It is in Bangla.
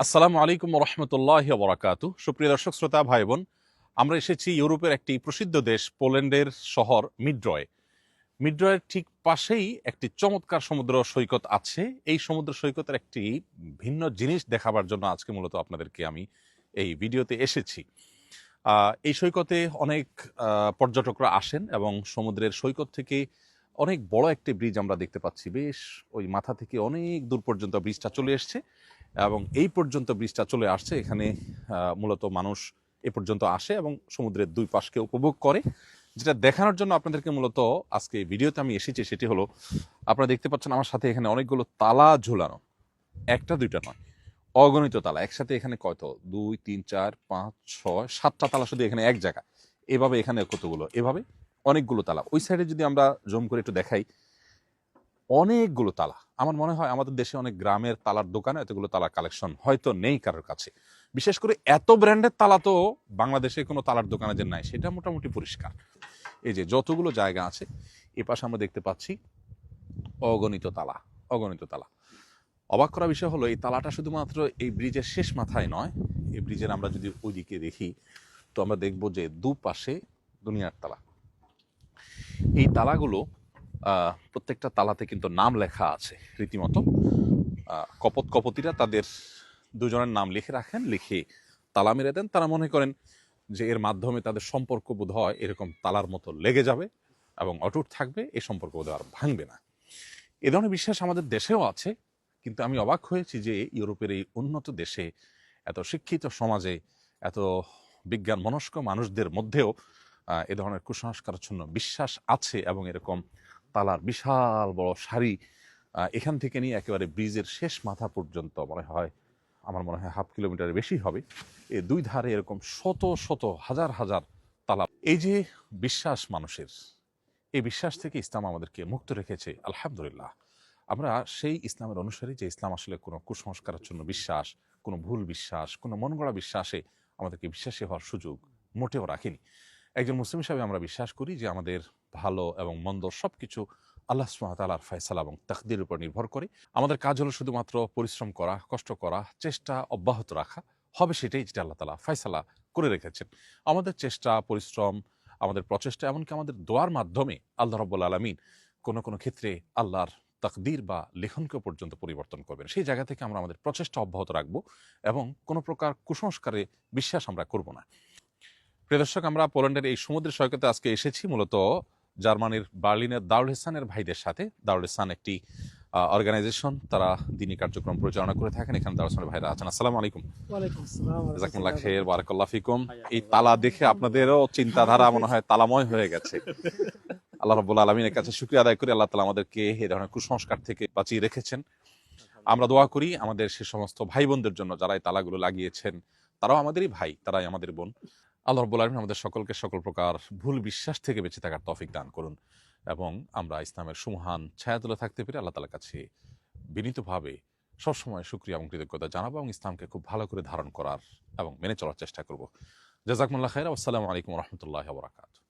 আসসালামু আলাইকুম রহমতুল্লাহ বরাকাতু। সুপ্রিয় দর্শক শ্রোতা ভাই বোন, আমরা এসেছি ইউরোপের একটি প্রসিদ্ধ দেশ পোল্যান্ডের শহর মিড্রয়। মিড্রয়ের ঠিক পাশেই একটি চমৎকার সমুদ্র সৈকত আছে। এই সমুদ্র সৈকতের একটি ভিন্ন জিনিস দেখাবার জন্য আজকে মূলত আপনাদেরকে আমি এই ভিডিওতে এসেছি। এই সৈকতে অনেক পর্যটকরা আসেন এবং সমুদ্রের সৈকত থেকে অনেক বড় একটি ব্রিজ আমরা দেখতে পাচ্ছি। বেশ ওই মাথা থেকে অনেক দূর পর্যন্ত ব্রিজটা চলে এসছে এবং এই পর্যন্ত ব্রিজটা চলে আসছে। এখানে মূলত মানুষ এ পর্যন্ত আসে এবং সমুদ্রের দুই পাশকে উপভোগ করে। যেটা দেখানোর জন্য আপনাদেরকে মূলত আজকে এই ভিডিওতে আমি এসেছি সেটি হলো, আপনারা দেখতে পাচ্ছেন আমার সাথে এখানে অনেকগুলো তালা ঝুলানো, একটা দুইটা নয়, অগণিত তালা একসাথে। এখানে কত, 2 3 4 5 6 7টা তালা শুধু এখানে এক জায়গায়। এভাবে এখানে কতগুলো, এভাবে অনেকগুলো তালা। ওই সাইডে যদি আমরা জুম করে একটু দেখাই, অনেকগুলো তালা। আমার মনে হয় আমাদের দেশে অনেক গ্রামের তালার দোকানে এতগুলো তালার কালেকশন হয়তো নেই কারোর কাছে। বিশেষ করে এত ব্র্যান্ডের তালা তো বাংলাদেশে কোনো তালার দোকানে যে নাই সেটা মোটামুটি পরিষ্কার। এই যে যতগুলো জায়গা আছে এ পাশে আমরা দেখতে পাচ্ছি অগণিত তালা, অগণিত তালা। অবাক করা বিষয় হলো এই তালাটা শুধুমাত্র এই ব্রিজের শেষ মাথায় নয়। এই ব্রিজের আমরা যদি ওইদিকে দেখি তো আমরা দেখব যে দুপাশে দুনিয়ার তালা। এই তালাগুলো প্রত্যেকটা তালাতে কিন্তু নাম লেখা আছে রীতিমতো। কপত কপতিরা তাদের দুজনের নাম লিখে রাখেন, লিখে তালা মেরে দেন। তারা মনে করেন যে এর মাধ্যমে তাদের সম্পর্ক বোধ হয় এরকম তালার মতো লেগে যাবে এবং অটুট থাকবে, এই সম্পর্ক বোধ আর ভাঙবে না। এ ধরনের বিশ্বাস আমাদের দেশেও আছে। কিন্তু আমি অবাক হয়েছি যে ইউরোপের এই উন্নত দেশে, এত শিক্ষিত সমাজে, এত বিজ্ঞান মনস্ক মানুষদের মধ্যেও এ ধরনের কুসংস্কারাচ্ছন্ন বিশ্বাস আছে এবং এরকম তালার বিশাল বড় সারি এখান থেকে নিয়ে একেবারে ব্রিজের শেষ মাথা পর্যন্ত আমার মনে হয় 1/2 কিলোমিটারের বেশি হবে। এই দুই ধারে এরকম শত শত হাজার হাজার তালা। এই যে বিশ্বাস মানুষের, এই বিশ্বাস থেকে ইসলাম আমাদেরকে মুক্ত রেখেছে আলহামদুলিল্লাহ। আমরা সেই ইসলামের অনুসারী, যে ইসলাম আসলে কোনো কুসংস্কারাচ্ছন্ন বিশ্বাস, কোনো ভুল বিশ্বাস, কোনো মন গড়া বিশ্বাসে আমাদেরকে বিশ্বাসী হওয়ার সুযোগ মোটেও রাখেনি। একজন মুসলিম হিসাবে আমরা বিশ্বাস করি যে আমাদের ভালো এবং মন্দ সবকিছু আল্লাহ সুবহানাহু ওয়া তাআলার ফয়সালা এবং তাকদীরের উপর নির্ভর করে। আমাদের কাজ হলো শুধুমাত্র পরিশ্রম করা, কষ্ট করা, চেষ্টা অব্যাহত রাখা। হবে সেটাই যেটা আল্লাহ তাআলা ফয়সালা করে রেখেছেন। আমাদের চেষ্টা, পরিশ্রম, আমাদের প্রচেষ্টা, এমনকি আমাদের দোয়ার মাধ্যমে আল্লাহ রাব্বুল আলামিন কোনো কোনো ক্ষেত্রে আল্লাহর তাকদীর বা লেখনকে পর্যন্ত পরিবর্তন করবেন। সেই জায়গা থেকে আমরা আমাদের প্রচেষ্টা অব্যাহত রাখবো এবং কোনো প্রকার কুসংস্কারে বিশ্বাস আমরা করব না। প্রিয় দর্শক, আমরা পোল্যান্ডের এই সমুদ্রের সৈকতে আজকে এসেছি মূলত জার্মানির বার্লিনের দারুল ইহসানের ভাইদের সাথে। দারুল ইহসান একটি অর্গানাইজেশন, তারা দিনী কার্যক্রম পরিচালনা করে থাকেন। এখানে দারুল ইহসানের ভাইরা আছেন। আসসালামু আলাইকুম। ওয়ালাইকুম আসসালাম ওয়া জাযাকুমুল্লাহ রাহমাতুল্লাহি খাইর, ওয়া বারাকাল্লাহু ফিকুম। বারাকাতুহু। এই তালা দেখে আপনাদেরও চিন্তাধারা মনে হয় তালাময় হয়ে গেছে। আল্লাহ রাব্বুল আলামিনের কাছে শুকরিয়া আদায় করি, আল্লাহ তাআলা আমাদেরকে এই ধরনের কুসংস্কার থেকে বাঁচিয়ে রেখেছেন। আমরা দোয়া করি আমাদের সে সমস্ত ভাই বোনদের জন্য যারা এই তালাগুলো লাগিয়েছেন। তারাও আমাদেরই ভাই, তারাই আমাদের বোন। আল্লাহ রাব্বুল আলামিন আমাদের সকলকে সকল প্রকার ভুল বিশ্বাস থেকে বেঁচে থাকার তৌফিক দান করুন এবং আমরা ইসলামের সুমহান ছায়াতলে থাকতে পেরে আল্লাহ তাআলার কাছে বিনীতভাবে সবসময় শুকরিয়া এবং কৃতজ্ঞতা জানাবো এবং ইসলামকে খুব ভালো করে ধারণ করার এবং মেনে চলার চেষ্টা করব। জাযাকুমুল্লাহ খাইর। আসসালামু আলাইকুম ওয়া রাহমাতুল্লাহি ওয়া বারাকাতুহু।